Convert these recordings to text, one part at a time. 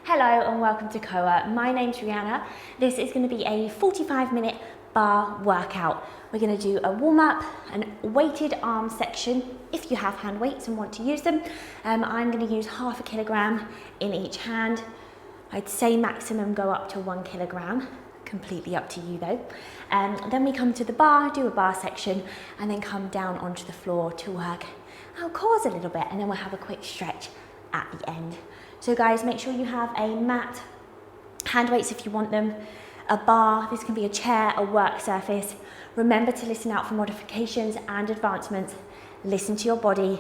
Hello and welcome to KOA. My name's Rihanna. This is going to be a 45-minute bar workout. We're going to do a warm-up, an weighted arm section if you have hand weights and want to use them. I'm going to use 0.5 kilogram in each hand. I'd say maximum go up to 1 kilogram. Completely up to you though. Then we come to the bar, do a bar section, and then come down onto the floor to work our cores a little bit, and then we'll have a quick stretch at the end. So guys, make sure you have a mat, hand weights if you want them, a bar, this can be a chair, a work surface. Remember to listen out for modifications and advancements. Listen to your body,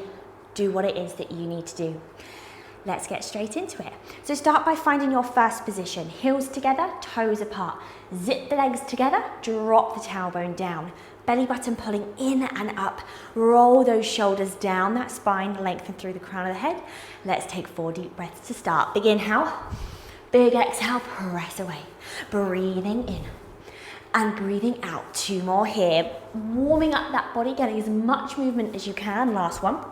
do what it is that you need to do. Let's get straight into it. So start by finding your first position. Heels together, toes apart. Zip the legs together, drop the tailbone down. Belly button pulling in and up. Roll those shoulders down, that spine lengthen through the crown of the head. Let's take 4 deep breaths to start. Big inhale, big exhale, press away. Breathing in and breathing out. 2 more here. Warming up that body, getting as much movement as you can. Last one.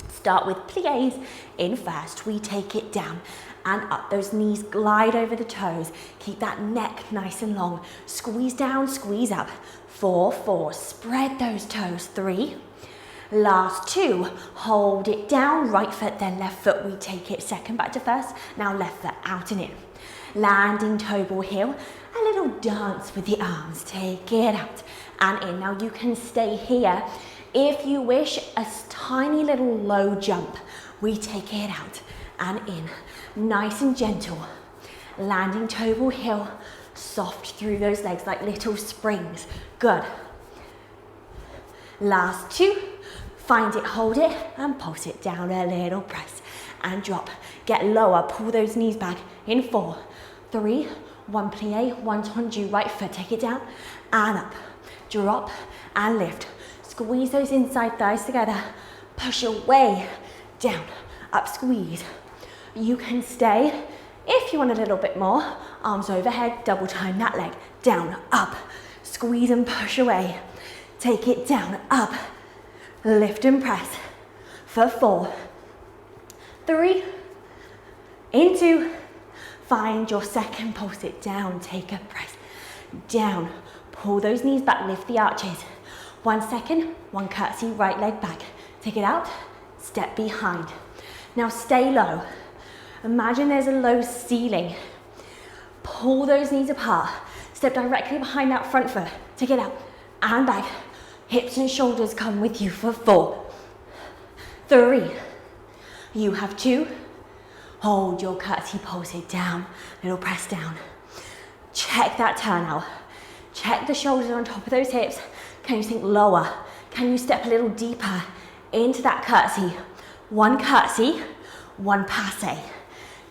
Start with plies in first. We take it down and up. Those knees glide over the toes. Keep that neck nice and long. Squeeze down, squeeze up. 4, 4. Spread those toes. 3. Last 2. Hold it down. Right foot, then left foot. We take it second back to first. Now left foot out and in. Landing toe ball heel. A little dance with the arms. Take it out and in. Now you can stay here. If you wish, a tiny little low jump. We take it out and in. Nice and gentle. Landing toe ball heel. Soft through those legs like little springs. Good. Last 2. Find it, hold it, and pulse it down. A little press and drop. Get lower, pull those knees back in 4, 3, 1 plie, 1 tendu. Right foot, take it down and up. Drop and lift. Squeeze those inside thighs together. Push away, down, up, squeeze. You can stay. If you want a little bit more, arms overhead, double time that leg. Down, up, squeeze and push away. Take it down, up, lift and press for 4, 3, into. Find your second, pulse it down, take a press. Down, pull those knees back, lift the arches. 1 second, 1 curtsy, right leg back. Take it out, step behind. Now stay low. Imagine there's a low ceiling. Pull those knees apart. Step directly behind that front foot. Take it out and back. Hips and shoulders come with you for 4, 3. You have 2. Hold your curtsy, pulse it down. Little press down. Check that turn out. Check the shoulders on top of those hips. Can you sink lower? Can you step a little deeper into that curtsy? 1 curtsy, 1 passe.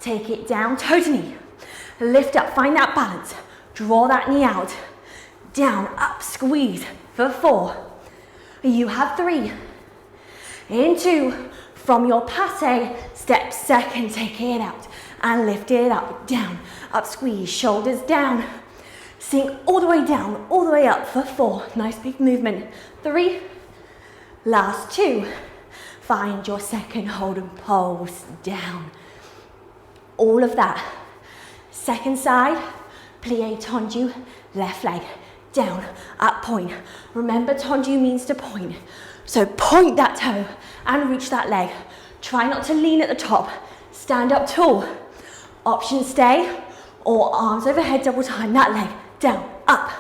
Take it down, toe to knee. Lift up, find that balance. Draw that knee out. Down, up, squeeze for 4. You have 3. Into. From your passe, step second, take it out and lift it up, down, up, squeeze, shoulders down. Sink all the way down, all the way up for 4. Nice big movement. 3. Last 2. Find your second, hold and pulse down. All of that. Second side, plie tendu, left leg, down, up, point. Remember, tendu means to point. So point that toe and reach that leg. Try not to lean at the top. Stand up tall. Option stay or arms overhead, double time that leg. Down, up,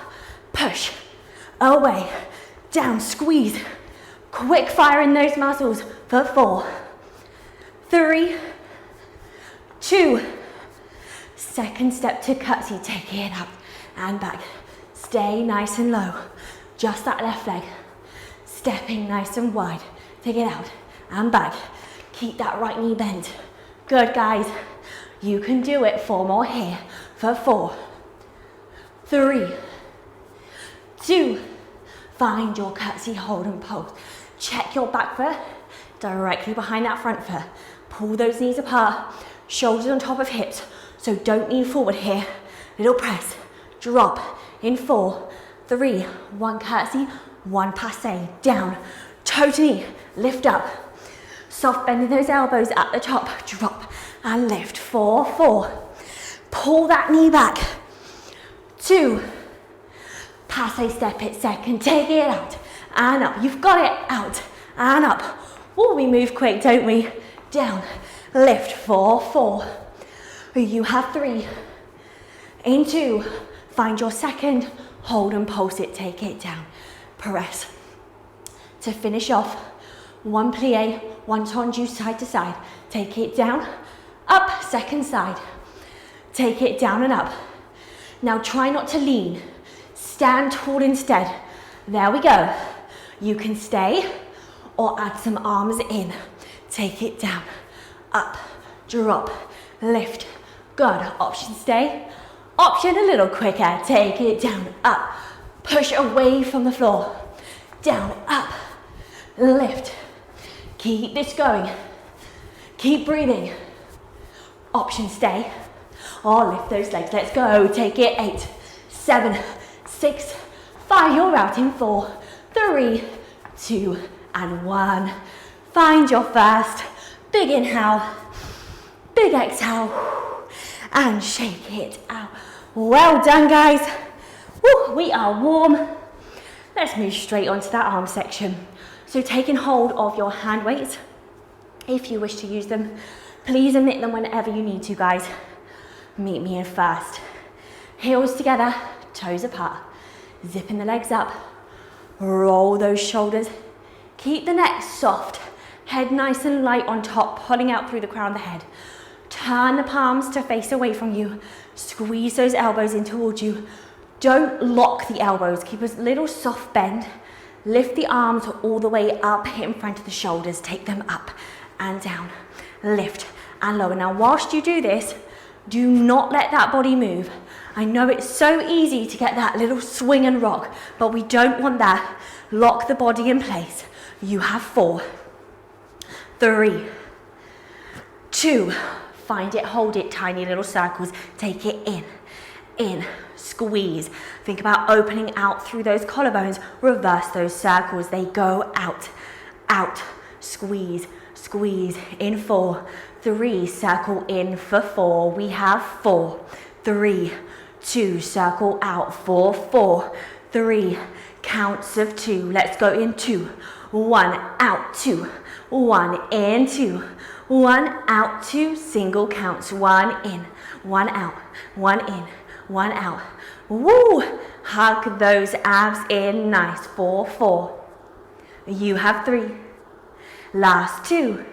push, away, down, squeeze. Quick fire in those muscles for 4, 3, 2. Second step to curtsy, take it up and back. Stay nice and low. Just that left leg. Stepping nice and wide. Take it out and back. Keep that right knee bent. Good, guys. You can do it. 4 more here for 4, 3, 2. Find your curtsy, hold and pulse. Check your back foot directly behind that front foot. Pull those knees apart. Shoulders on top of hips. So don't lean forward here. Little press. Drop in 4, 3, 1 curtsy, 1 passe. Down. Toe to knee. Lift up. Soft bending those elbows at the top. Drop and lift. 4, 4. pull that knee back. 2, passe step it second, take it out and up. You've got it, out and up. Oh, we move quick, don't we? Down, lift, 4, 4. You have 3. In 2, find your second, hold and pulse it, take it down. Press. To finish off, 1 plie, 1 tendu side to side. Take it down, up, second side. Take it down and up. Now try not to lean. Stand tall instead. There we go. You can stay or add some arms in. Take it down, up, drop, lift. Good. Option stay. Option a little quicker. Take it down, up. Push away from the floor. Down, up, lift. Keep this going. Keep breathing. Option stay. Or lift those legs. Let's go. Take it. 8, 7, 6, 5. You're out in 4, 3, 2, and 1. Find your first. Big inhale. Big exhale. And shake it out. Well done, guys. Woo, we are warm. Let's move straight onto that arm section. So taking hold of your hand weights, if you wish to use them, please omit them whenever you need to, guys. Meet me in first. Heels together, toes apart. Zipping the legs up. Roll those shoulders. Keep the neck soft. Head nice and light on top, pulling out through the crown of the head. Turn the palms to face away from you. Squeeze those elbows in towards you. Don't lock the elbows. Keep a little soft bend. Lift the arms all the way up in front of the shoulders. Take them up and down. Lift and lower. Now, whilst you do this, do not let that body move. I know it's so easy to get that little swing and rock, but we don't want that. Lock the body in place. You have 4, 3, 2. Find it, hold it, tiny little circles. Take it in, squeeze. Think about opening out through those collarbones. Reverse those circles. They go out, out, squeeze, squeeze. In 4, 3, circle in for 4. We have 4, 3, 2, circle out, 4, 4, 3, counts of 2. Let's go in 2, 1, out, 2, 1, in, 2, 1, out, 2, single counts, 1 in, 1 out, 1 in, 1 out. Woo! Hug those abs in, nice, 4, 4. You have 3. Last 2.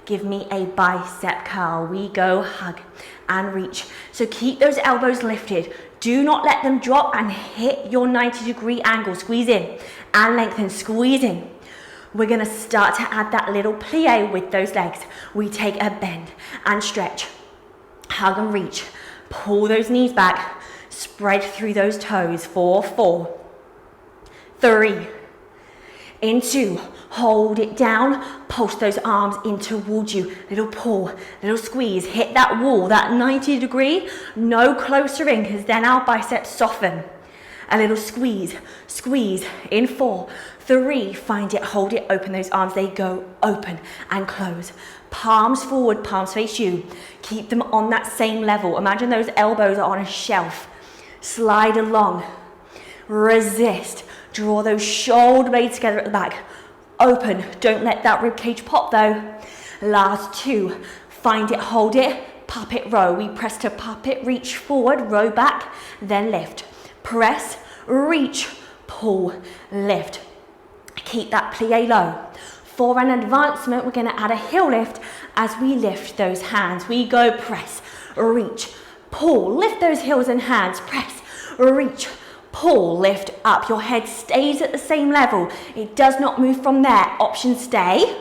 Give me a bicep curl. We go hug and reach. So keep those elbows lifted. Do not let them drop and hit your 90-degree angle. Squeeze in and lengthen, squeeze in. We're gonna start to add that little plie with those legs. We take a bend and stretch, hug and reach. Pull those knees back, spread through those toes. 4, 4, 3, in 2, hold it down, pulse those arms in towards you. Little pull, little squeeze, hit that wall, that 90-degree, no closer in, because then our biceps soften. A little squeeze, squeeze, in 4, 3, find it, hold it, open those arms, they go open and close. Palms forward, palms face you. Keep them on that same level. Imagine those elbows are on a shelf. Slide along, resist, draw those shoulder blades together at the back. Open, don't let that ribcage pop though. Last 2, find it, hold it, puppet row. We press to puppet, reach forward, row back, then lift. Press, reach, pull, lift. Keep that plie low. For an advancement, we're going to add a heel lift as we lift those hands. We go press, reach, pull, lift those heels and hands, press, reach, pull, lift up. Your head stays at the same level. It does not move from there. Option stay,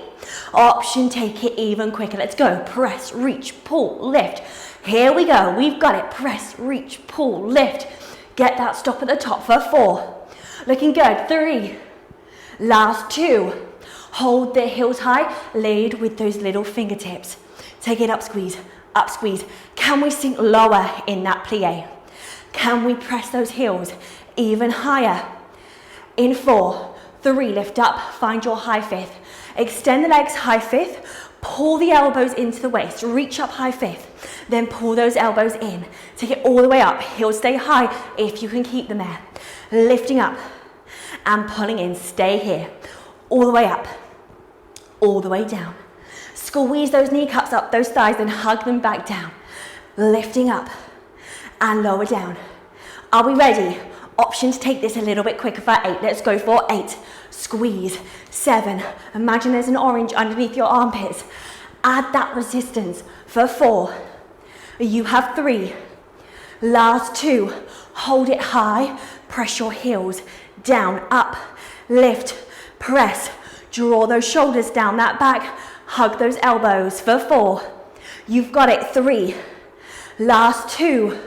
option take it even quicker. Let's go, press, reach, pull, lift. Here we go, we've got it. Press, reach, pull, lift. Get that stop at the top for 4. Looking good, 3. Last 2. Hold the heels high, lead with those little fingertips. Take it up, squeeze, up, squeeze. Can we sink lower in that plie? Can we press those heels even higher? In 4, 3, lift up, find your high fifth. Extend the legs, high fifth. Pull the elbows into the waist, reach up high fifth, then pull those elbows in. Take it all the way up, heels stay high if you can keep them there. Lifting up and pulling in, stay here. All the way up, all the way down. Squeeze those kneecaps up, those thighs, then hug them back down. Lifting up and lower down. Are we ready? Option to take this a little bit quicker for 8. Let's go for 8. Squeeze. 7. Imagine there's an orange underneath your armpits. Add that resistance for 4. You have 3. Last 2. Hold it high. Press your heels down, up, lift, press. Draw those shoulders down that back. Hug those elbows for 4. You've got it. 3. Last 2.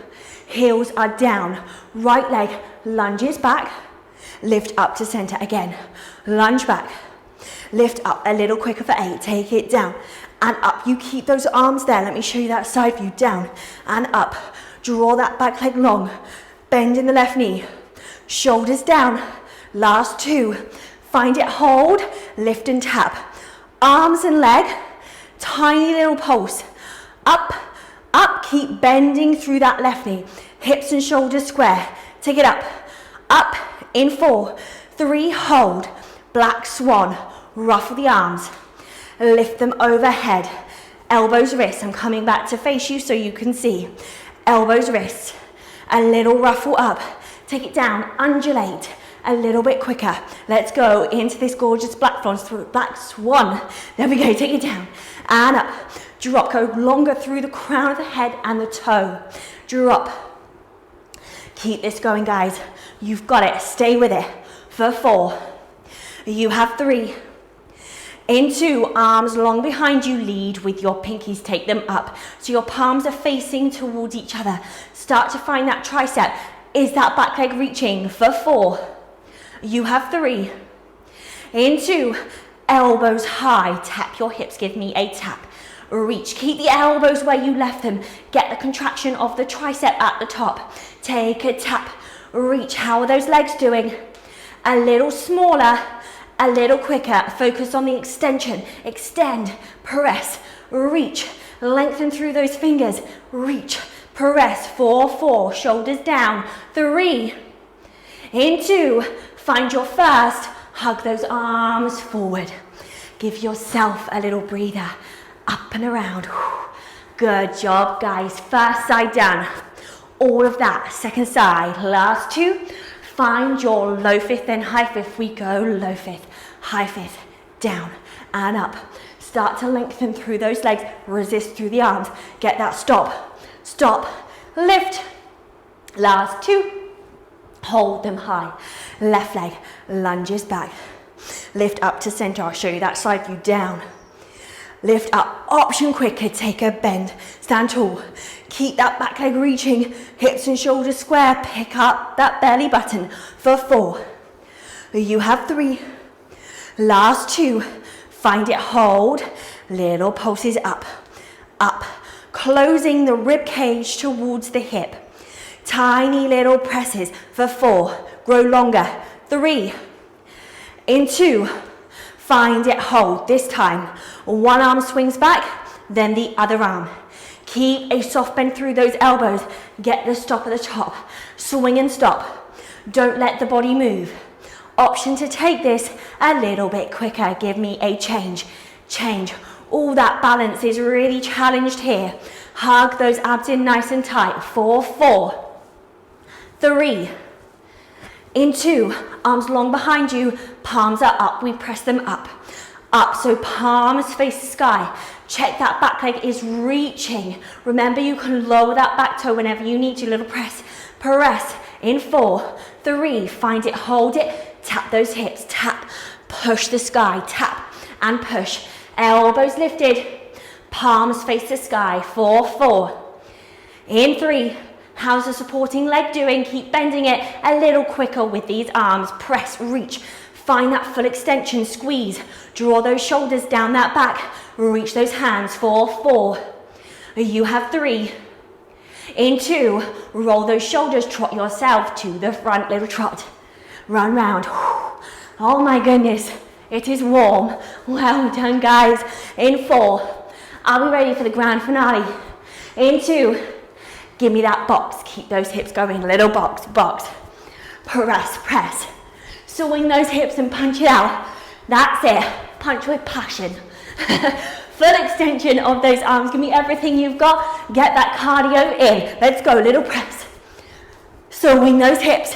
Heels are down. Right leg lunges back. Lift up to center again. Lunge back. Lift up a little quicker for 8. Take it down and up. You keep those arms there. Let me show you that side view. Down and up. Draw that back leg long. Bend in the left knee. Shoulders down. Last 2. Find it, hold, lift and tap. Arms and leg, tiny little pulse. Up, up, keep bending through that left knee. Hips and shoulders square. Take it up, in 4, 3, hold. Black swan, ruffle the arms. Lift them overhead. Elbows, wrists. I'm coming back to face you so you can see. Elbows, wrists. A little ruffle up. Take it down, undulate. A little bit quicker. Let's go into this gorgeous black swan. There we go, take it down and up. Drop, go longer through the crown of the head and the toe. Drop. Keep this going, guys. You've got it, stay with it for 4. You have 3. In 2, arms long behind you, lead with your pinkies, take them up. So your palms are facing towards each other. Start to find that tricep. Is that back leg reaching for 4? You have 3. In 2, elbows high. Tap your hips, give me a tap. Reach, keep the elbows where you left them. Get the contraction of the tricep at the top. Take a tap, reach. How are those legs doing? A little smaller, a little quicker. Focus on the extension. Extend, press, reach. Lengthen through those fingers. Reach, press. 4, 4, shoulders down. 3. In 2, find your first, hug those arms forward. Give yourself a little breather, up and around. Good job, guys. First side done. All of that, second side. Last 2, find your low fifth, then high fifth. We go low fifth, high fifth, down and up. Start to lengthen through those legs, resist through the arms. Get that stop, stop, lift. Last 2. Hold them high. Left leg lunges back. Lift up to center. I'll show you that side view. Down. Lift up. Option quicker. Take a bend. Stand tall. Keep that back leg reaching. Hips and shoulders square. Pick up that belly button for 4. You have 3. Last 2. Find it. Hold. Little pulses up. Up. Closing the rib cage towards the hip. Tiny little presses for 4. Grow longer. 3. In 2. Find it, hold. This time, one arm swings back, then the other arm. Keep a soft bend through those elbows. Get the stop at the top. Swing and stop. Don't let the body move. Option to take this a little bit quicker. Give me a change. Change. All that balance is really challenged here. Hug those abs in nice and tight. 4, 4. 3. In 2, arms long behind you, palms are up, we press them up. Up, so palms face the sky. Check that back leg is reaching. Remember, you can lower that back toe whenever you need to. Little press, press. In 4, 3, find it, hold it, tap those hips, tap, push the sky, tap and push. Elbows lifted, palms face the sky. 4, 4. In 3, how's the supporting leg doing? Keep bending it a little quicker with these arms. Press, reach, find that full extension, squeeze. Draw those shoulders down that back. Reach those hands. 4, 4. You have 3. In 2, roll those shoulders, trot yourself to the front, little trot. Run round. Oh my goodness. It is warm. Well done, guys. In 4. Are we ready for the grand finale? In 2. Give me that box. Keep those hips going. Little box, box. Press, press. Swing those hips and punch it out. That's it. Punch with passion. Full extension of those arms. Give me everything you've got. Get that cardio in. Let's go. Little press. Swing those hips.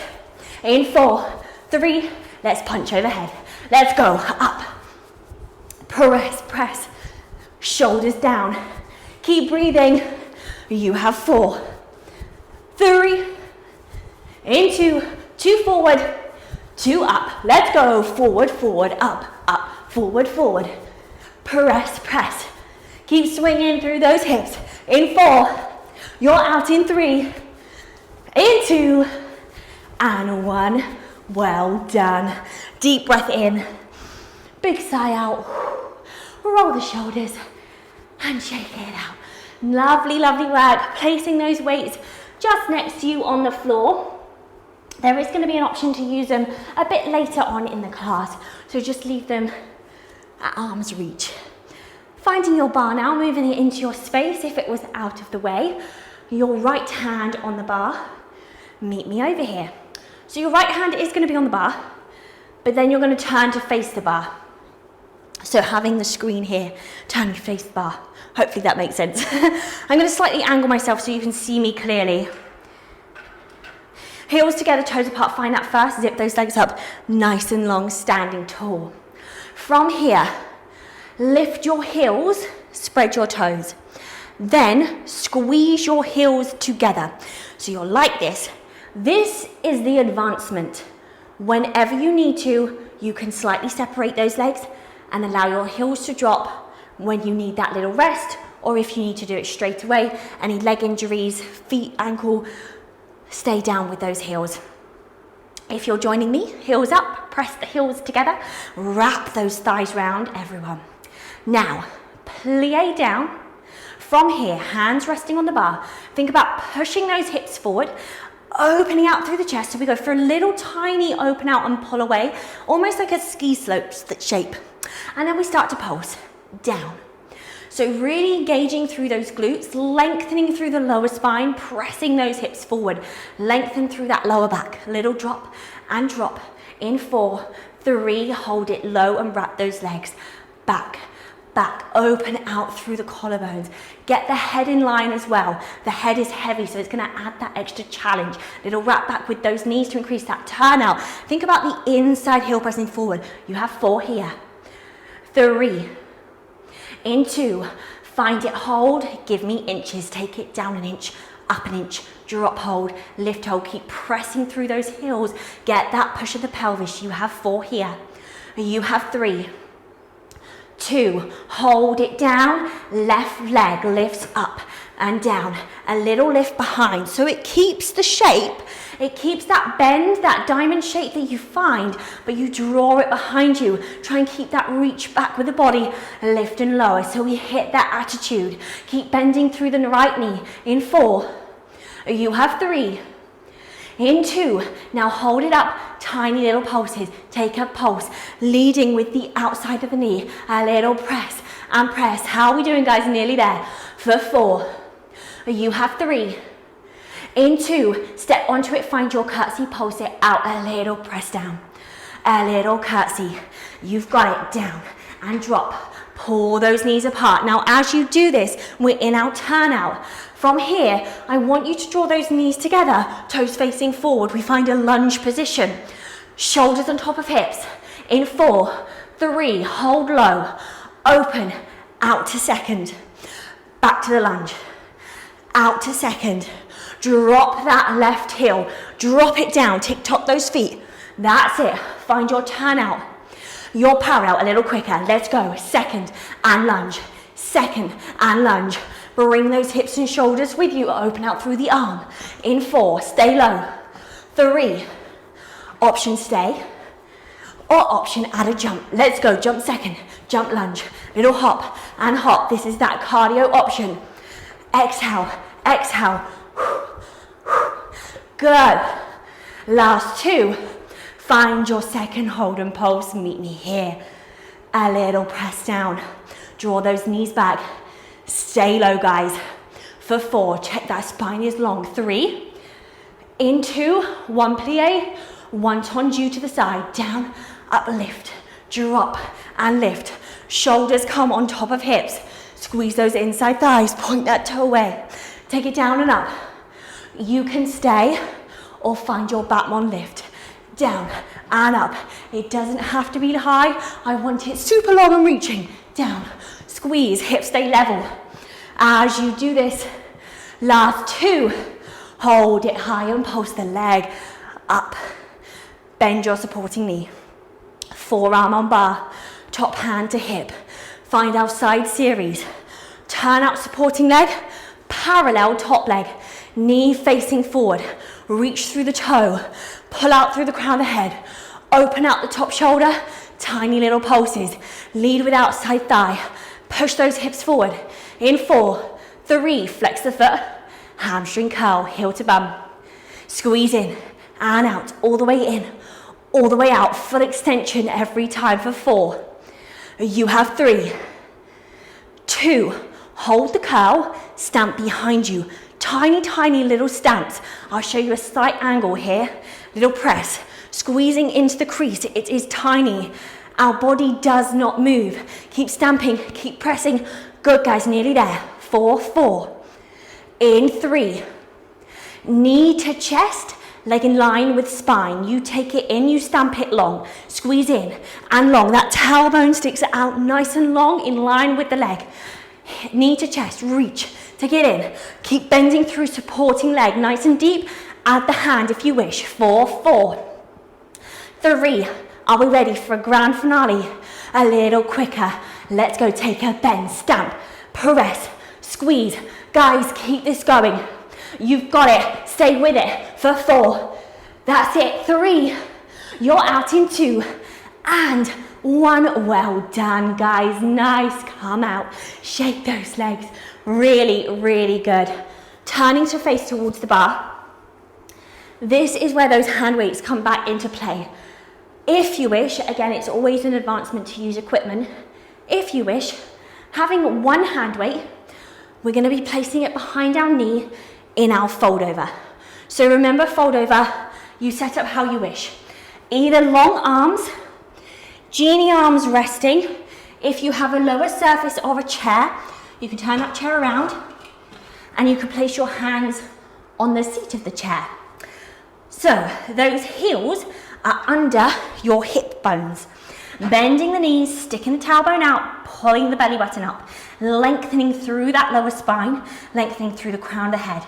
In 4, 3. Let's punch overhead. Let's go. Up. Press, press. Shoulders down. Keep breathing. You have 4, 3. In 2. 2 forward. 2 up. Let's go. Forward, forward, up, up. Forward, forward. Press, press. Keep swinging through those hips. In 4. You're out in 3. In 2. And 1. Well done. Deep breath in. Big sigh out. Roll the shoulders. And shake it out. Lovely, lovely work. Placing those weights just next to you on the floor. There is going to be an option to use them a bit later on in the class. So just leave them at arm's reach. Finding your bar now, moving it into your space if it was out of the way. Your right hand on the bar. Meet me over here. So your right hand is going to be on the bar, but then you're going to turn to face the bar. So having the screen here, turning to face the bar. Hopefully that makes sense. I'm going to slightly angle myself so you can see me clearly. Heels together, toes apart. Find that first. Zip those legs up, nice and long, standing tall. From here, lift your heels, spread your toes. Then squeeze your heels together. So you're like this. This is the advancement. Whenever you need to, you can slightly separate those legs and allow your heels to drop when you need that little rest, or if you need to do it straight away. Any leg injuries, feet, ankle, stay down with those heels. If you're joining me, heels up, press the heels together, wrap those thighs round, everyone. Now, plie down. From here, hands resting on the bar. Think about pushing those hips forward, opening out through the chest. So we go for a little tiny open out and pull away, almost like a ski slope shape. And then we start to pulse down. So really engaging through those glutes, lengthening through the lower spine, pressing those hips forward, lengthen through that lower back. Little drop and drop. In 4, 3, hold it low and wrap those legs back. Back, open out through the collarbones. Get the head in line as well. The head is heavy, so it's going to add that extra challenge. Little wrap back with those knees to increase that turnout. Think about the inside heel pressing forward. You have 4 here. 3. In 2. Find it, hold. Give me inches. Take it down an inch, up an inch. Drop, hold, lift, hold. Keep pressing through those heels. Get that push of the pelvis. You have 4 here. You have 3. 2, hold it down, left leg lifts up and down, a little lift behind. So it keeps the shape, it keeps that bend, that diamond shape that you find, but you draw it behind you. Try and keep that reach back with the body, lift and lower. So we hit that attitude. Keep bending through the right knee. In 4, you have 3. In 2, now hold it up, tiny little pulses. Take a pulse, leading with the outside of the knee. A little press and press. How are we doing, guys? Nearly there. For 4, you have 3. In 2, step onto it, find your curtsy, pulse it out. A little press down, a little curtsy. You've got it, down and drop. Pull those knees apart. Now, as you do this, we're in our turnout. From here, I want you to draw those knees together, toes facing forward. We find a lunge position. Shoulders on top of hips. In 4, 3, hold low, open, out to second. Back to the lunge, out to second. Drop that left heel, drop it down, tick-tock those feet. That's it, find your turnout. Your parallel a little quicker. Let's go, second and lunge, second and lunge. Bring those hips and shoulders with you, open out through the arm. In 4, stay low. 3, option stay, or option add a jump. Let's go, jump second, jump lunge, little hop and hop. This is that cardio option. Exhale, exhale. Good. Last 2. Find your second hold and pulse, meet me here. a little press down. Draw those knees back. Stay low, guys. For 4, check that spine is long. 3, into 1 plie, 1 tendu to the side, down, up, lift, drop, and lift. Shoulders come on top of hips. Squeeze those inside thighs, point that toe away. Take it down and up. You can stay or find your Batman lift. Down and up. It doesn't have to be high. I want it super long and reaching. Down, squeeze, hips stay level. As you do this, last 2, hold it high and pulse the leg up. Bend your supporting knee. Forearm on bar, top hand to hip. Find our side series. Turn out supporting leg, parallel top leg. Knee facing forward. Reach through the toe. Pull out through the crown of the head. Open out the top shoulder. Tiny little pulses. Lead with outside thigh. Push those hips forward. In 4, 3, flex the foot. Hamstring curl, heel to bum. Squeeze in and out, all the way in, all the way out. Full extension every time for 4. You have 3, 2, hold the curl, stamp behind you. Tiny, tiny little stamps. I'll show you a slight angle here. Little press, squeezing into the crease. It is tiny. Our body does not move. Keep stamping, keep pressing. Good, guys, nearly there. 4, 4. In 3. Knee to chest, leg in line with spine. You take it in, you stamp it long. Squeeze in and long. That tailbone sticks out nice and long in line with the leg. Knee to chest, reach. Take it in. Keep bending through supporting leg, nice and deep. Add the hand if you wish. 4, 4. 3. Are we ready for a grand finale? A little quicker. Let's go. Take a bend, stamp, press, squeeze. Guys, keep this going. You've got it. Stay with it for 4. That's it. 3. You're out in 2. And 1. Well done, guys. Nice. Come out. Shake those legs. Really, really good. Turning to face towards the bar. This is where those hand weights come back into play. If you wish, again, it's always an advancement to use equipment. If you wish, having 1 hand weight, we're going to be placing it behind our knee in our fold over. So remember, fold over, you set up how you wish. Either long arms, genie arms resting. If you have a lower surface or a chair, you can turn that chair around and you can place your hands on the seat of the chair. So those heels are under your hip bones. Bending the knees, sticking the tailbone out, pulling the belly button up, lengthening through that lower spine, lengthening through the crown of the head.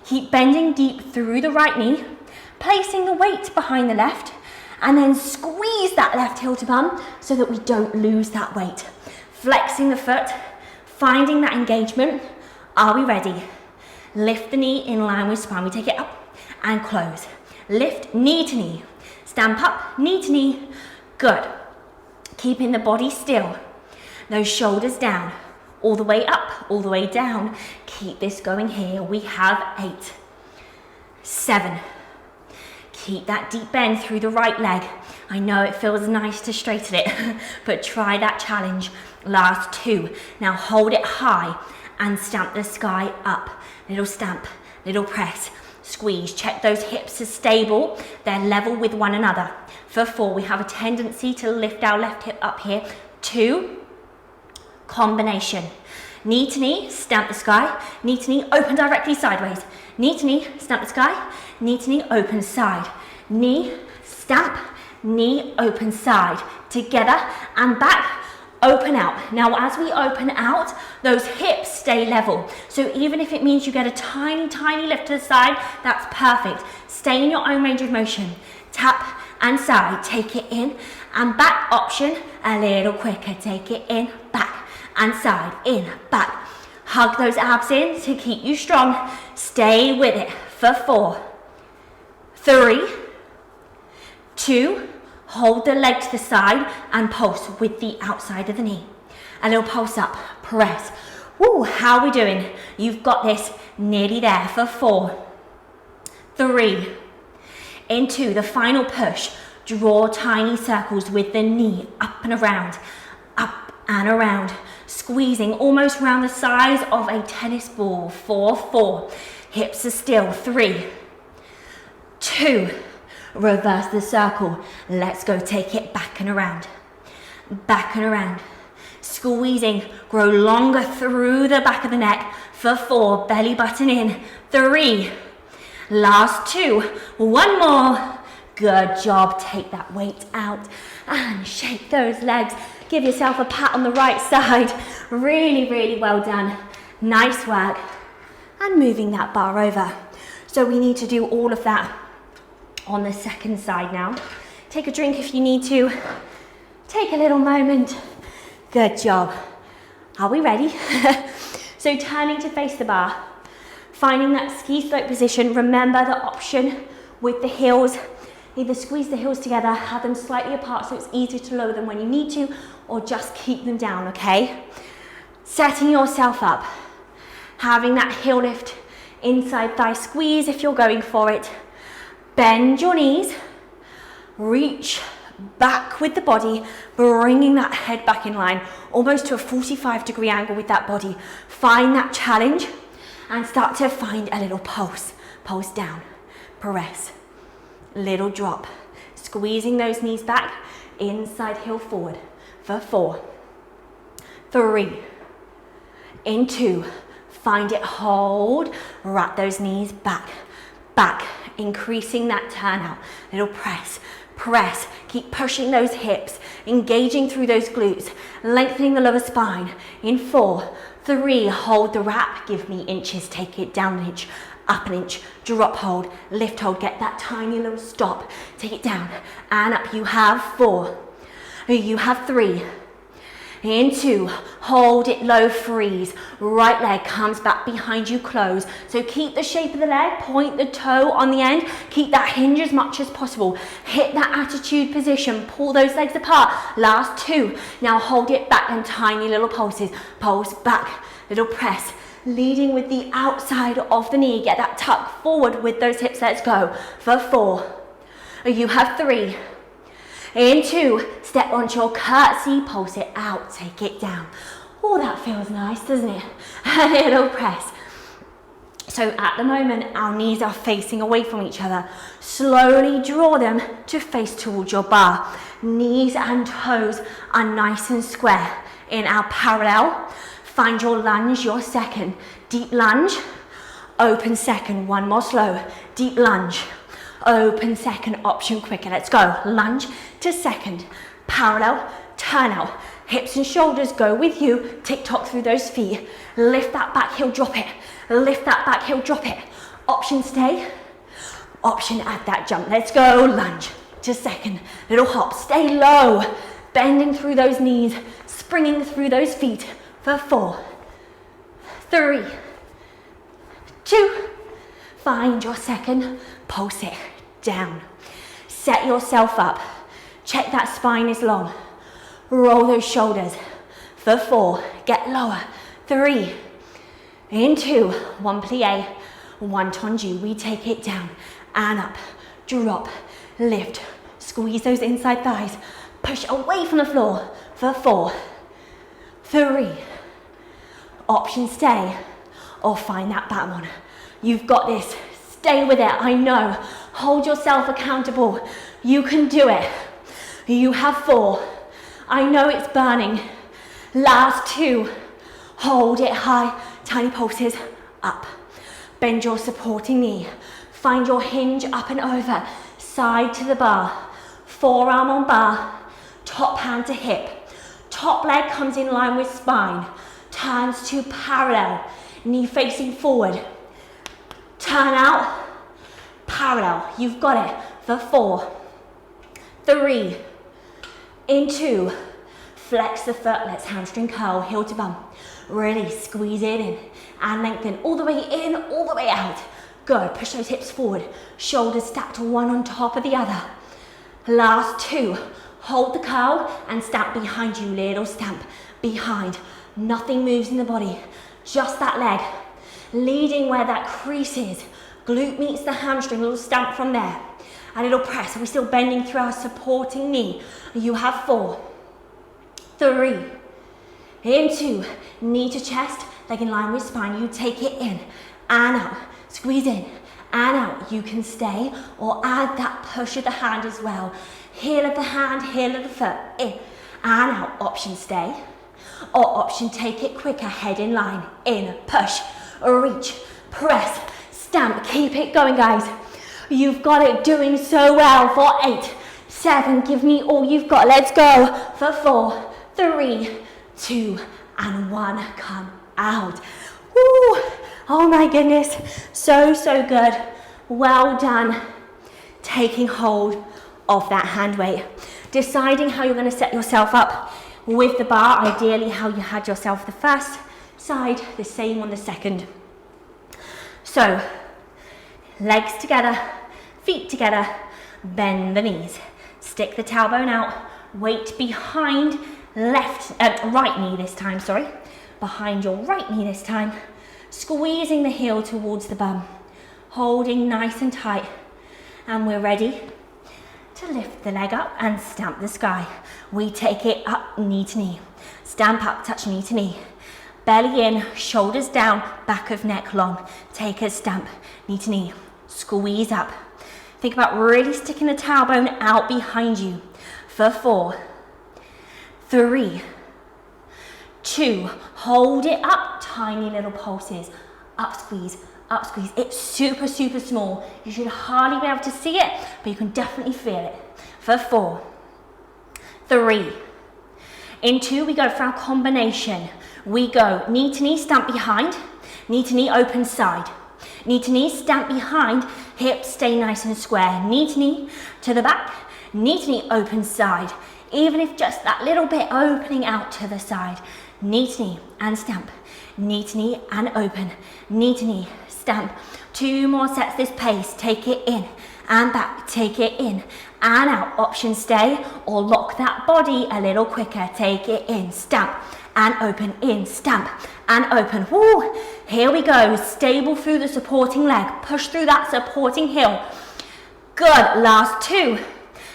Keep bending deep through the right knee, placing the weight behind the left, and then squeeze that left heel to bum so that we don't lose that weight. Flexing the foot, finding that engagement. Are we ready? Lift the knee in line with spine. We take it up and close. Lift, knee to knee. Stamp up, knee to knee. Good. Keeping the body still. Those shoulders down. All the way up, all the way down. Keep this going here. We have 8. 7. Keep that deep bend through the right leg. I know it feels nice to straighten it, but try that challenge. Last 2. Now hold it high and stamp the sky up. Little stamp, little press. Squeeze, check those hips are stable, they're level with one another. For 4, we have a tendency to lift our left hip up here. 2, combination. Knee to knee, stamp the sky. Knee to knee, open directly sideways. Knee to knee, stamp the sky. Knee to knee, open side. Knee, stamp, knee, open side. Together and back. Open out. Now, as we open out, those hips stay level. So even if it means you get a tiny, tiny lift to the side, that's perfect. Stay in your own range of motion. Tap and side. Take it in and back option. A little quicker. Take it in, back and side. In, back. Hug those abs in to keep you strong. Stay with it for 4, 3, 2, hold the leg to the side and pulse with the outside of the knee. A little pulse up, press. Woo, how are we doing? You've got this, nearly there for 4, 3, into the final push. Draw tiny circles with the knee up and around. up and around, squeezing almost round the size of a tennis ball. 4, 4, hips are still. 3, 2, reverse the circle. Let's go, take it back and around, squeezing, grow longer through the back of the neck for 4, belly button in. 3, last 2, 1 more. Good job, take that weight out and shake those legs. Give yourself a pat on the right side. Really, really well done. Nice work. And moving that bar over. So we need to do all of that on the second side now. Take a drink if you need to. Take a little moment. Good job. Are we ready? So turning to face the bar, finding that ski slope position. Remember the option with the heels. Either squeeze the heels together, have them slightly apart so it's easier to lower them when you need to, or just keep them down, okay? Setting yourself up. Having that heel lift, inside thigh squeeze if you're going for it. Bend your knees. Reach back with the body, bringing that head back in line, almost to a 45-degree angle with that body. Find that challenge and start to find a little pulse. Pulse down, press, little drop. Squeezing those knees back, inside heel forward for 4, 3, in 2, find it, hold, wrap those knees back, increasing that turn out, little press, keep pushing those hips, engaging through those glutes, lengthening the lower spine. In 4, 3, hold the wrap, give me inches, take it down an inch, up an inch, drop, hold, lift, hold, get that tiny little stop, take it down and up. You have 4, you have 3, in 2, hold it low, freeze, right leg comes back behind you, close. So keep the shape of the leg, point the toe on the end, keep that hinge as much as possible, hit that attitude position, pull those legs apart. Last 2, now hold it back and tiny little pulses, pulse back, little press, leading with the outside of the knee, get that tuck forward with those hips. Let's go for 4, you have 3, in 2, step onto your curtsy, pulse it out, take it down. Oh, that feels nice, doesn't it? A little press. So at the moment, our knees are facing away from each other. Slowly draw them to face towards your bar. Knees and toes are nice and square. In our parallel, find your lunge, your second. Deep lunge, open second, 1 more slow. Deep lunge, open second, option quicker. Let's go. Lunge to second, parallel, turn out. Hips and shoulders go with you. Tick-tock through those feet. Lift that back heel, drop it. Lift that back heel, drop it. Option stay, option add that jump. Let's go. Lunge to second, little hop. Stay low, bending through those knees, springing through those feet for 4, 3, 2, find your second, pulse it down. Set yourself up. Check that spine is long. Roll those shoulders for 4, get lower. 3, in 2, 1 plie, 1 tendu. We take it down and up, drop, lift, squeeze those inside thighs, push away from the floor for 4, 3, option stay, or find that back one. You've got this, stay with it, I know. Hold yourself accountable, you can do it. You have 4, I know it's burning. Last 2, hold it high, tiny pulses, up. Bend your supporting knee, find your hinge up and over, side to the bar, forearm on bar, top hand to hip. Top leg comes in line with spine, turns to parallel, knee facing forward. Turn out, parallel, you've got it for 4, 3, in 2, flex the foot, let's hamstring curl, heel to bum. Really squeeze it in and lengthen all the way in, all the way out. Good, push those hips forward, shoulders stacked one on top of the other. Last 2, hold the curl and stamp behind you, little stamp behind. Nothing moves in the body, just that leg. Leading where that crease is. Glute meets the hamstring, little stamp from there. A little press, are we still bending through our supporting knee? You have 4, 3, in 2, knee to chest, leg in line with spine, you take it in and out, squeeze in and out. You can stay or add that push of the hand as well. Heel of the hand, heel of the foot, in and out. Option stay or option take it quicker, head in line, in, push, reach, press, stamp. Keep it going, guys. You've got it, doing so well for 8, 7, give me all you've got. Let's go for 4, 3, 2, and 1. Come out. Woo. Oh my goodness, so good. Well done. Taking hold of that hand weight. Deciding how you're going to set yourself up with the bar, ideally how you had yourself the first side, the same on the second. So, legs together, feet together, bend the knees. Stick the tailbone out, weight behind right knee this time, behind your right knee this time. Squeezing the heel towards the bum, holding nice and tight, and we're ready to lift the leg up and stamp the sky. We take it up, knee to knee, stamp up, touch knee to knee, belly in, shoulders down, back of neck long, take a stamp, knee to knee, squeeze up. Think about really sticking the tailbone out behind you for 4, 3, 2, hold it up, tiny little pulses, up squeeze, it's super small, you should hardly be able to see it, but you can definitely feel it, for 4, 3, in 2, we go for our combination, we go knee to knee, stamp behind, knee to knee, open side, knee to knee, stamp behind, hips stay nice and square, knee to knee, to the back, knee to knee, open side, even if just that little bit opening out to the side, knee to knee and stamp, knee to knee and open, knee to knee, stamp. 2 more sets this pace, take it in and back, take it in and out. Option stay or lock that body a little quicker, take it in, stamp and open, in, stamp and open. Woo. Here we go, stable through the supporting leg, push through that supporting heel. Good, last 2.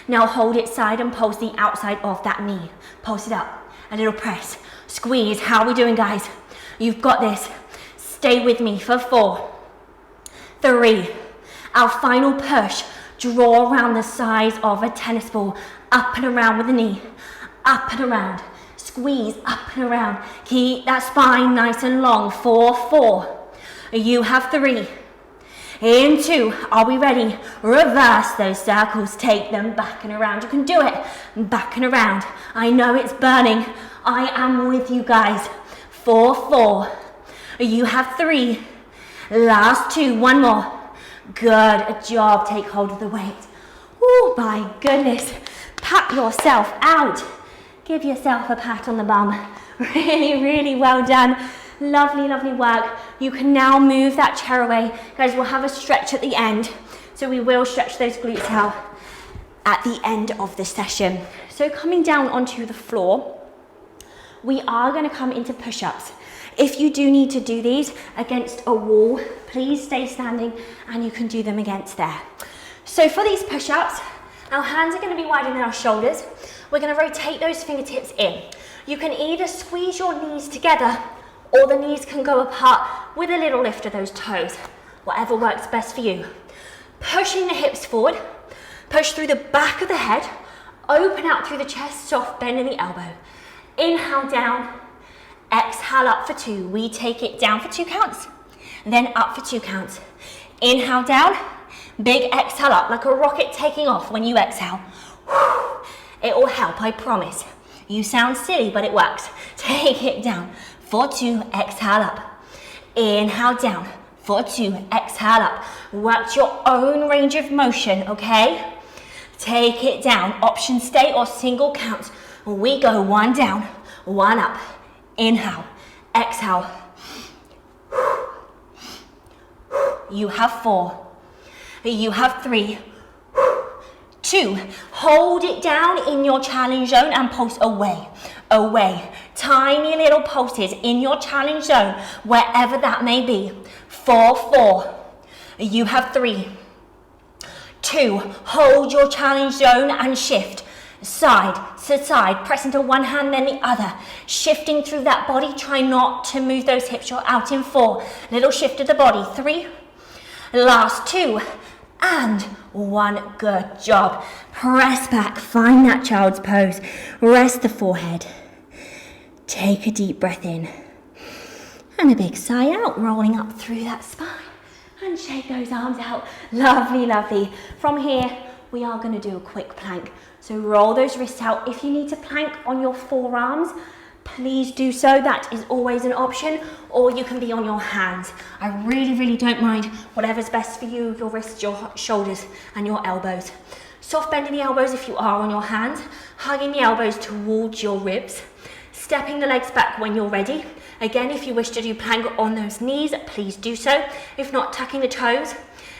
Now hold it side and pulse the outside of that knee. Pulse it up, a little press, squeeze. How are we doing, guys? You've got this. Stay with me for 4, 3. Our final push, draw around the size of a tennis ball, up and around with the knee, up and around, squeeze, up and around. Keep that spine nice and long for 4. You have 3. In 2, are we ready? Reverse those circles, take them back and around. You can do it, back and around. I know it's burning. I am with you, guys. For 4, you have 3. Last 2, 1 more. Good job, take hold of the weight. Oh my goodness, pat yourself out. Give yourself a pat on the bum. Really well done. Lovely work. You can now move that chair away. Guys, we'll have a stretch at the end. So we will stretch those glutes out at the end of the session. So coming down onto the floor, we are going to come into push-ups. If you do need to do these against a wall, please stay standing and you can do them against there. So for these push-ups, our hands are going to be wider than our shoulders. We're going to rotate those fingertips in. You can either squeeze your knees together or the knees can go apart with a little lift of those toes, whatever works best for you. Pushing the hips forward, push through the back of the head, open out through the chest, soft bend in the elbow. Inhale down, exhale up for 2. We take it down for 2 counts, then up for 2 counts. Inhale down, big exhale up, like a rocket taking off when you exhale. It will help, I promise. You sound silly, but it works. Take it down for 2, exhale up. Inhale down for 2, exhale up. Work your own range of motion, okay? Take it down, option stay or single count. We go 1 down, 1 up. Inhale, exhale. You have 4. You have 3. 2. Hold it down in your challenge zone and pulse away, away. Tiny little pulses in your challenge zone, wherever that may be. 4. You have 3. 2. Hold your challenge zone and shift. side to side, press into one hand then the other, shifting through that body. Try not to move those hips. You're out in 4, little shift of the body, 3, last 2, and 1. Good job. Press back, find that child's pose, rest the forehead, take a deep breath in, and a big sigh out, rolling up through that spine, and shake those arms out. Lovely, lovely. From here, we are going to do a quick plank. So roll those wrists out. If you need to plank on your forearms, please do so. That is always an option, or you can be on your hands. I really don't mind. Whatever's best for you, your wrists, your shoulders, and your elbows. Soft bending the elbows if you are on your hands, hugging the elbows towards your ribs, stepping the legs back when you're ready. Again, if you wish to do plank on those knees, please do so. If not, tucking the toes,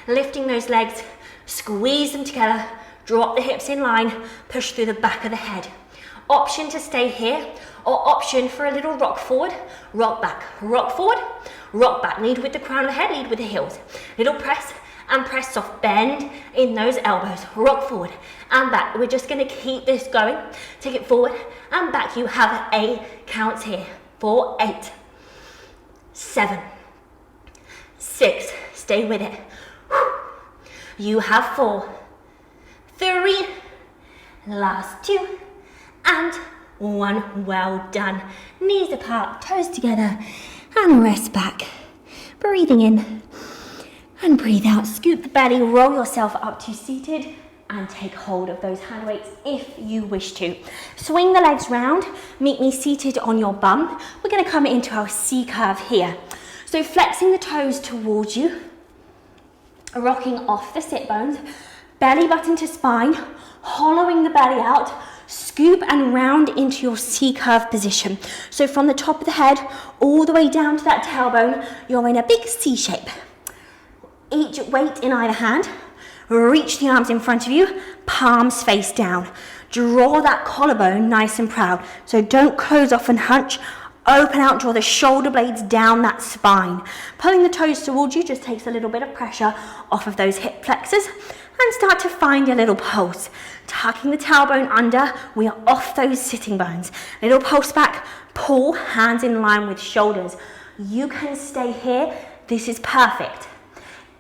lifting those legs, squeeze them together, drop the hips in line, push through the back of the head. Option to stay here, or option for a little rock forward, rock back, rock forward, rock back. Lead with the crown of the head, lead with the heels. Little press and press soft, bend in those elbows, rock forward and back. We're just going to keep this going. Take it forward and back. You have 8 counts here. 4, 8, 7, 6, stay with it. You have 4, 3, last 2, and 1. Well done. Knees apart, toes together, and rest back. Breathing in and breathe out. Scoop the belly, roll yourself up to seated, and take hold of those hand weights if you wish to. Swing the legs round, meet me seated on your bum. We're going to come into our C curve here. So flexing the toes towards you, rocking off the sit bones, belly button to spine, hollowing the belly out, scoop and round into your C curve position. So from the top of the head all the way down to that tailbone, you're in a big C shape. Each weight in either hand. Reach the arms in front of you, palms face down. Draw that collarbone nice and proud. So don't close off and hunch. Open out, draw the shoulder blades down that spine. Pulling the toes towards you just takes a little bit of pressure off of those hip flexors. And start to find your little pulse. Tucking the tailbone under, we are off those sitting bones. Little pulse back, pull, hands in line with shoulders. You can stay here, this is perfect.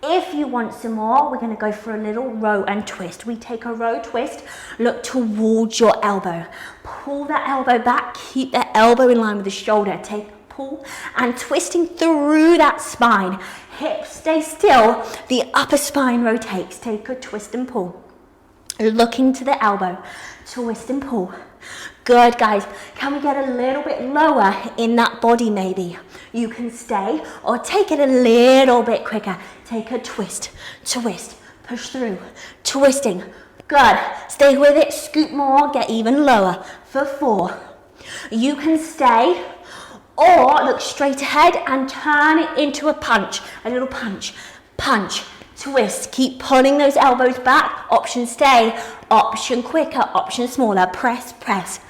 If you want some more, we're going to go for a little row and twist. We take a row twist, look towards your elbow. Pull that elbow back, keep that elbow in line with the shoulder. Take a pull and twisting through that spine. Hips stay still, the upper spine rotates. Take a twist and pull. Looking to the elbow, twist and pull. Good, guys. Can we get a little bit lower in that body maybe? You can stay or take it a little bit quicker. Take a twist, twist, push through, twisting. Good. Stay with it, scoot more, get even lower for 4. You can stay or look straight ahead and turn it into a punch. A little punch, punch, twist. Keep pulling those elbows back. Option stay, option quicker, option smaller. Press, press.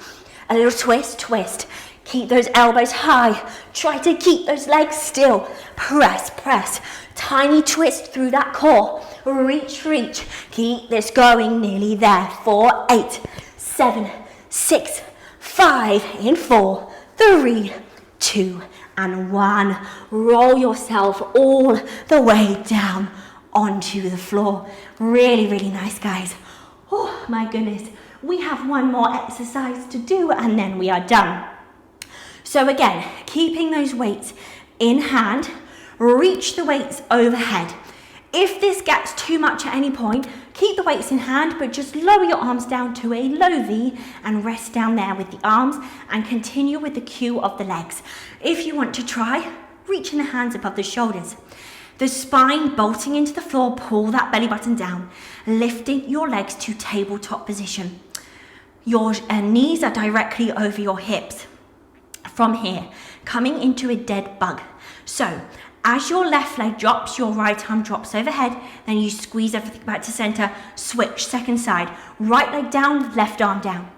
A little twist, twist. Keep those elbows high. Try to keep those legs still. Press, press. Tiny twist through that core. Reach, reach. Keep this going, nearly there. 4, 8, 7, 6, 5. In 4, 3, 2, and 1. Roll yourself all the way down onto the floor. Really, really nice, guys. Oh my goodness. We have one more exercise to do and then we are done. So again, keeping those weights in hand, reach the weights overhead. If this gets too much at any point, keep the weights in hand, but just lower your arms down to a low V and rest down there with the arms and continue with the cue of the legs. If you want to try, reaching the hands above the shoulders. The spine bolting into the floor, pull that belly button down, lifting your legs to tabletop position. Your knees are directly over your hips. From here, coming into a dead bug. So, as your left leg drops, your right arm drops overhead, then you squeeze everything back to center, switch, second side, right leg down, left arm down,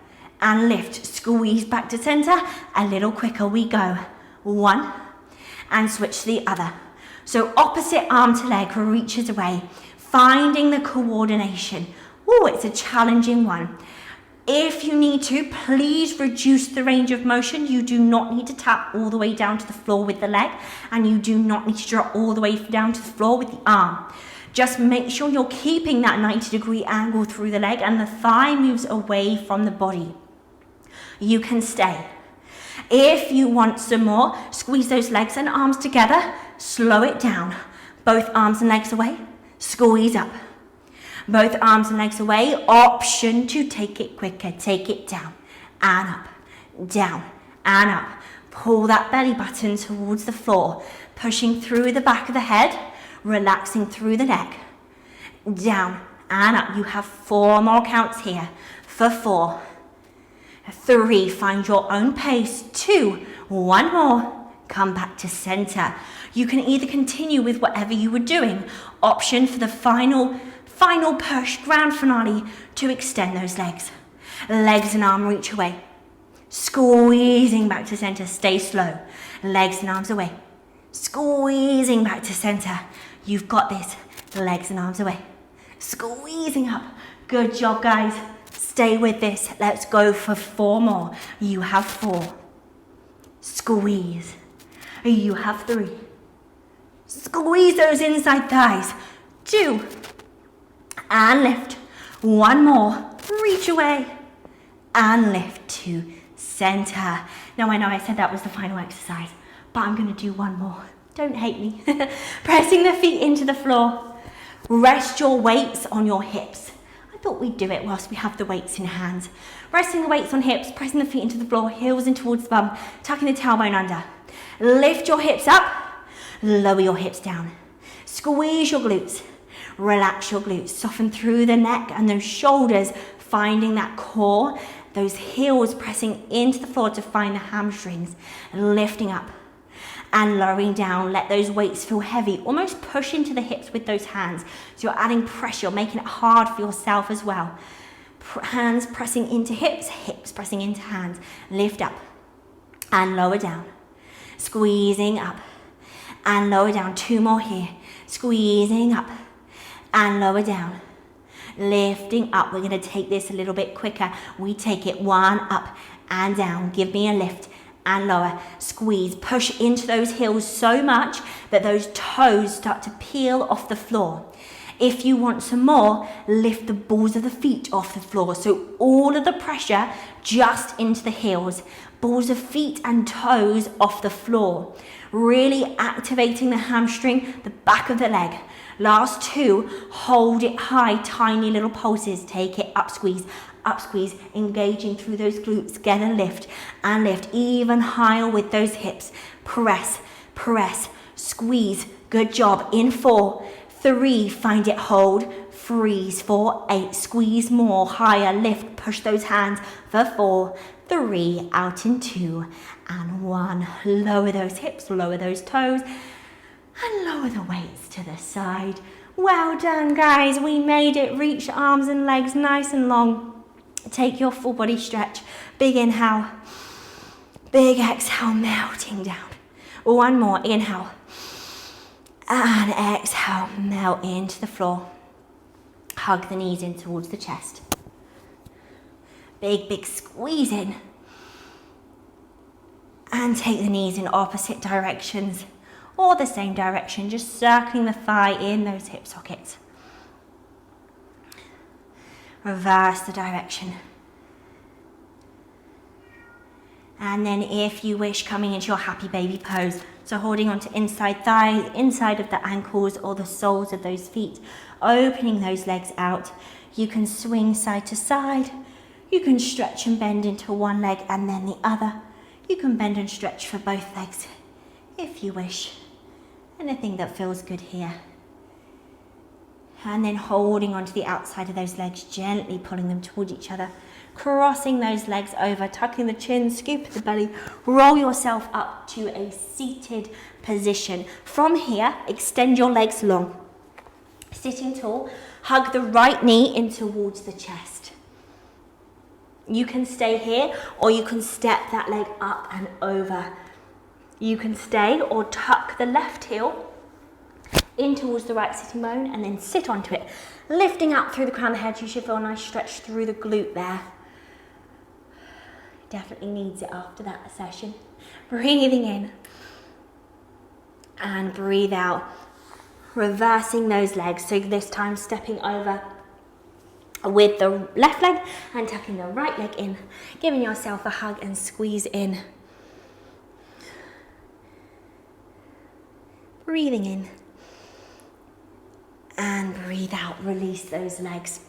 and lift, squeeze back to center, a little quicker we go. 1, and switch to the other. So opposite arm to leg reaches away, finding the coordination. Oh, it's a challenging one. If you need to, please reduce the range of motion. You do not need to tap all the way down to the floor with the leg, and you do not need to drop all the way down to the floor with the arm. Just make sure you're keeping that 90-degree angle through the leg and the thigh moves away from the body. You can stay. If you want some more, squeeze those legs and arms together, slow it down. Both arms and legs away, squeeze up. Both arms and legs away, option to take it quicker, take it down and up, down and up. Pull that belly button towards the floor, pushing through the back of the head, relaxing through the neck, down and up. You have 4 more counts here for 4, 3, find your own pace, 2, 1 more, come back to center. You can either continue with whatever you were doing, option for the final push, grand finale, to extend those legs. Legs and arm reach away, squeezing back to center, stay slow. Legs and arms away, squeezing back to center. You've got this. Legs and arms away, squeezing up. Good job, guys. Stay with this. Let's go for 4 more. You have 4. Squeeze. You have 3. Squeeze those inside thighs. 2. And lift. 1 more. Reach away. And lift to center. Now I know I said that was the final exercise, but I'm going to do 1 more. Don't hate me. Pressing the feet into the floor. Rest your weights on your hips. I thought we'd do it whilst we have the weights in hand. Resting the weights on hips, pressing the feet into the floor, heels in towards the bum, tucking the tailbone under. Lift your hips up, lower your hips down. Squeeze your glutes, relax your glutes, soften through the neck and those shoulders, finding that core, those heels pressing into the floor to find the hamstrings, lifting up and lowering down. Let those weights feel heavy, almost push into the hips with those hands. So you're adding pressure, you're making it hard for yourself as well. Hands pressing into hips, hips pressing into hands. Lift up and lower down. Squeezing up and lower down. 2 more here. Squeezing up and lower down. Lifting up. We're going to take this a little bit quicker. We take it 1 up and down. Give me a lift and lower. Squeeze. Push into those heels so much that those toes start to peel off the floor. If you want some more, lift the balls of the feet off the floor. So all of the pressure just into the heels. Balls of feet and toes off the floor. Really activating the hamstring, the back of the leg. Last 2, hold it high, tiny little pulses. Take it up, squeeze, engaging through those glutes. Get a lift and lift even higher with those hips. Press, squeeze. Good job. In 4, 3, find it, hold, freeze for 8, squeeze more, higher, lift, push those hands for 4, 3, out in 2, and 1. Lower those hips, lower those toes, and lower the weights to the side. Well done, guys. We made it. Reach arms and legs nice and long. Take your full body stretch. Big inhale. Big exhale, melting down. 1 more. Inhale. And exhale, melt into the floor. Hug the knees in towards the chest. Big squeeze in. And take the knees in opposite directions or the same direction, just circling the thigh in those hip sockets. Reverse the direction. And then if you wish, coming into your happy baby pose. So holding onto inside thighs, inside of the ankles or the soles of those feet, opening those legs out. You can swing side to side. You can stretch and bend into one leg and then the other. You can bend and stretch for both legs if you wish. Anything that feels good here. And then holding onto the outside of those legs, gently pulling them toward each other. Crossing those legs over, tucking the chin, scoop the belly, roll yourself up to a seated position. From here, extend your legs long. Sitting tall, hug the right knee in towards the chest. You can stay here or you can step that leg up and over. You can stay or tuck the left heel in towards the right sitting bone and then sit onto it. Lifting up through the crown of the head, you should feel a nice stretch through the glute there. Definitely needs it after that session. Breathing in and breathe out. Reversing those legs, so this time stepping over with the left leg and tucking the right leg in, giving yourself a hug and squeeze in. Breathing in and breathe out, release those legs.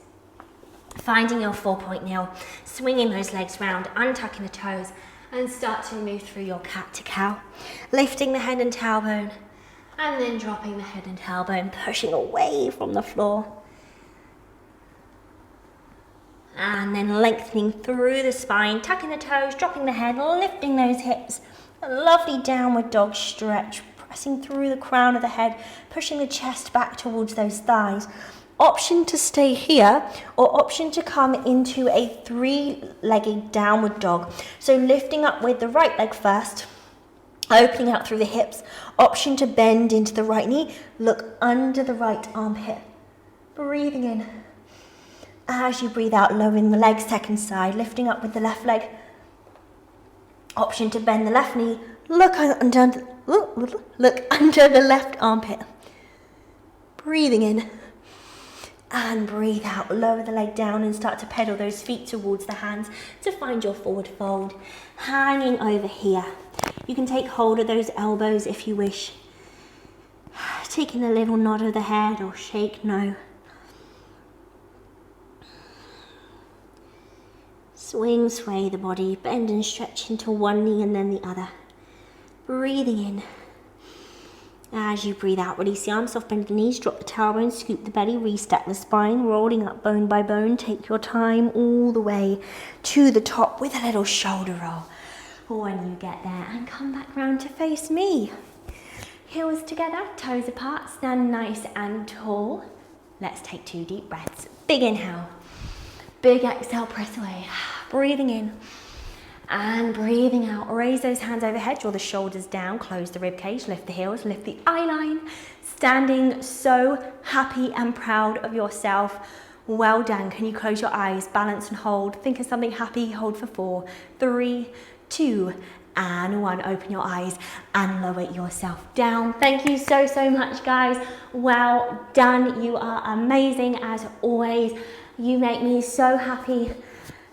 Finding your 4-point nail, swinging those legs round, untucking the toes, and start to move through your cat to cow. Lifting the head and tailbone, and then dropping the head and tailbone, pushing away from the floor. And then lengthening through the spine, tucking the toes, dropping the head, lifting those hips. A lovely downward dog stretch, pressing through the crown of the head, pushing the chest back towards those thighs. Option to stay here, or option to come into a 3-legged downward dog. So lifting up with the right leg first, opening out through the hips. Option to bend into the right knee, look under the right armpit. Breathing in. As you breathe out, lowering the leg second side, lifting up with the left leg. Option to bend the left knee, look under the left armpit. Breathing in. And breathe out, lower the leg down and start to pedal those feet towards the hands to find your forward fold. Hanging over here. You can take hold of those elbows if you wish. Taking a little nod of the head or shake no. Swing, sway the body, bend and stretch into one knee and then the other. Breathing in. As you breathe out, release the arms, soft bend the knees, drop the tailbone, scoop the belly, restack the spine, rolling up bone by bone. Take your time all the way to the top with a little shoulder roll when you get there, and come back round to face me. Heels together, toes apart, stand nice and tall. Let's take 2 deep breaths. Big inhale, big exhale, press away. Breathing in and breathing out. Raise those hands overhead, draw the shoulders down, close the rib cage, lift the heels, lift the eye line. Standing so happy and proud of yourself. Well done. Can you close your eyes, balance and hold? Think of something happy, hold for 4, 3, 2, and 1. Open your eyes and lower yourself down. Thank you so, so much, guys. Well done. You are amazing as always. You make me so happy.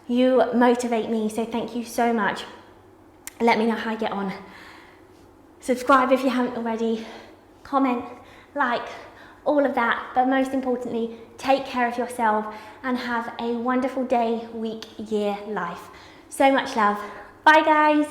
You motivate me, so thank you so much. Let me know how I get on. Subscribe if you haven't already. Comment, like, all of that. But most importantly, take care of yourself and have a wonderful day, week, year, life. So much love. Bye, guys.